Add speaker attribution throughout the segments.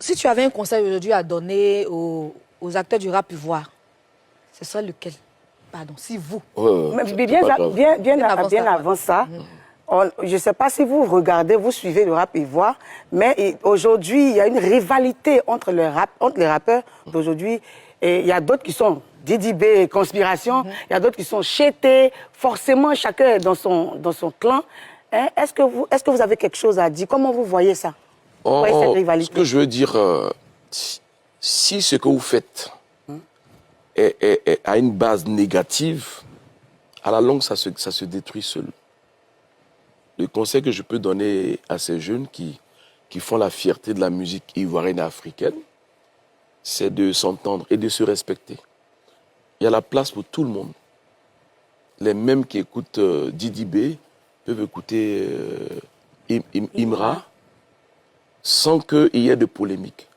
Speaker 1: Si tu avais un conseil aujourd'hui à donner aux acteurs du rap ivoire, ce serait lequel? Pardon, si vous.
Speaker 2: Mais bien avant ça, je ne sais pas si vous regardez, vous suivez le rap ivoire, mais aujourd'hui, il y a une rivalité entre les rappeurs d'aujourd'hui. Et il y a d'autres qui sont Didi B, Conspiration, il y a d'autres qui sont Chété, forcément chacun dans son clan. Hein? Est-ce que vous avez quelque chose à dire? Comment vous voyez ça? Vous voyez cette rivalité?
Speaker 3: Ce que je veux dire, si ce que vous faites a une base négative, à la longue, ça se détruit seul. Le conseil que je peux donner à ces jeunes qui font la fierté de la musique ivoirienne et africaine, c'est de s'entendre et de se respecter. Il y a la place pour tout le monde. Les mêmes qui écoutent Didi B peuvent écouter Imra sans qu'il y ait de polémique.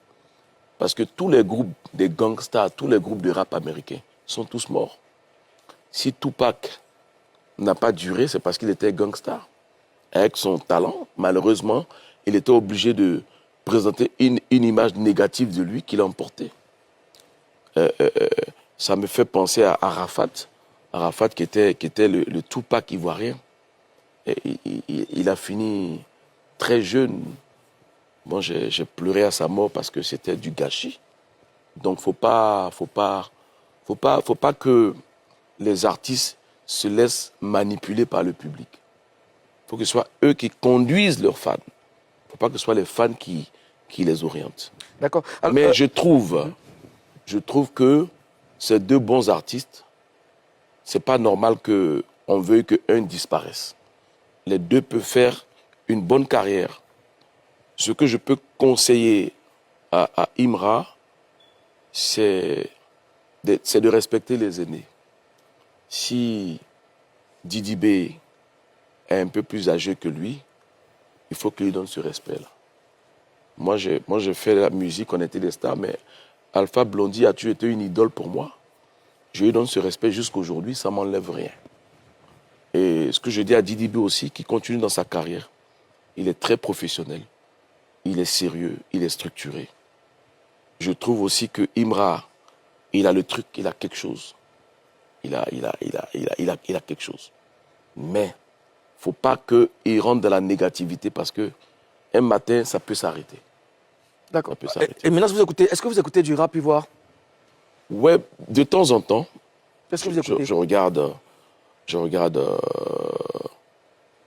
Speaker 3: Parce que tous les groupes des gangsters, tous les groupes de rap américains sont tous morts. Si Tupac n'a pas duré, c'est parce qu'il était gangster. Avec son talent, malheureusement, il était obligé de présenter une image négative de lui qu'il a emporté. Ça me fait penser à Arafat. Arafat qui était le Tupac ivoirien. Et il a fini très jeune. Bon, j'ai pleuré à sa mort parce que c'était du gâchis. Donc, faut pas que les artistes se laissent manipuler par le public. Il faut que ce soit eux qui conduisent leurs fans. Il ne faut pas que ce soit les fans qui les orientent.
Speaker 4: D'accord.
Speaker 3: Mais je trouve que ces deux bons artistes, c'est pas normal qu'on veuille qu'un disparaisse. Les deux peuvent faire une bonne carrière. Ce que je peux conseiller à Imra, c'est de respecter les aînés. Si Didi B est un peu plus âgé que lui, il faut qu'il lui donne ce respect-là. Moi, j'ai fait la musique, on était des stars, mais Alpha Blondy, as-tu été une idole pour moi? Je lui donne ce respect jusqu'aujourd'hui, ça ne m'enlève rien. Et ce que je dis à Didi B aussi, qui continue dans sa carrière, il est très professionnel, il est sérieux, il est structuré. Je trouve aussi que Imra, il a le truc, il a quelque chose. Il a quelque chose. Mais il ne faut pas qu'il rentre dans la négativité parce qu'un matin, ça peut s'arrêter.
Speaker 4: D'accord. Et maintenant, est-ce que vous écoutez du rap ivoire?
Speaker 3: Ouais, de temps en temps.
Speaker 4: Qu'est-ce que vous écoutez?
Speaker 3: Je regarde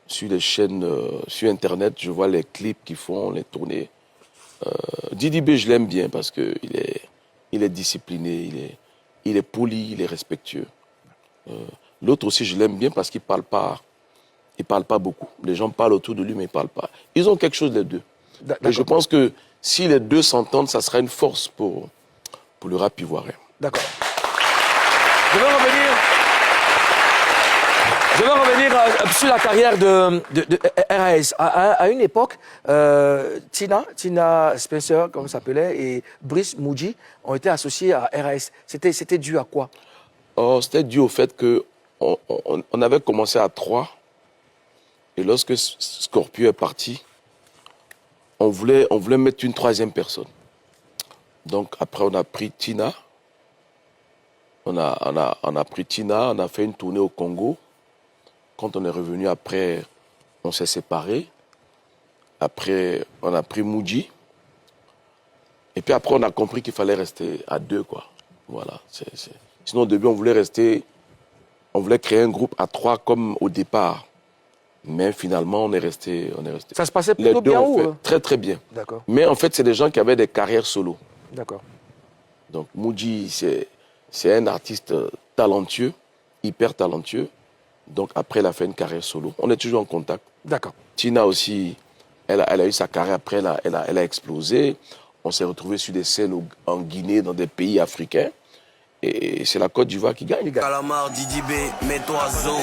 Speaker 3: sur les chaînes, sur Internet, je vois les clips qu'ils font, les tournées. Didi B, je l'aime bien parce qu'il est discipliné, il est poli, il est respectueux. L'autre aussi, je l'aime bien parce qu'il parle pas beaucoup. Les gens parlent autour de lui, mais il ne parle pas. Ils ont quelque chose les deux. Et je pense que si les deux s'entendent, ça sera une force pour le rap ivoirien.
Speaker 4: D'accord. Je vais revenir sur la carrière de RAS. À une époque, Tina Spencer, comme ça s'appelait, et Brice Moudji ont été associés à RAS. C'était dû à quoi?
Speaker 3: C'était dû au fait qu'on avait commencé à 3. Et lorsque Scorpio est parti, on voulait mettre une 3e personne. Donc après, on a pris Tina. On a pris Tina, on a fait une tournée au Congo. Quand on est revenu après, on s'est séparés. Après, on a pris Moudji. Et puis après, on a compris qu'il fallait rester à 2, quoi. Voilà. Sinon, au début, on voulait créer un groupe à 3 comme au départ. Mais finalement, on est resté.
Speaker 4: Ça se passait plutôt bien ou
Speaker 3: très, très bien.
Speaker 4: D'accord.
Speaker 3: Mais en fait, c'est des gens qui avaient des carrières solo.
Speaker 4: D'accord.
Speaker 3: Donc, Moudji, c'est un artiste talentueux, hyper talentueux. Donc, après, elle a fait une carrière solo. On est toujours en contact.
Speaker 4: D'accord.
Speaker 3: Tina aussi, elle a eu sa carrière. Après, elle a explosé. On s'est retrouvés sur des scènes en Guinée, dans des pays africains. Et c'est la Côte d'Ivoire qui gagne.
Speaker 5: Calamar, Didi B, mets-toi zo.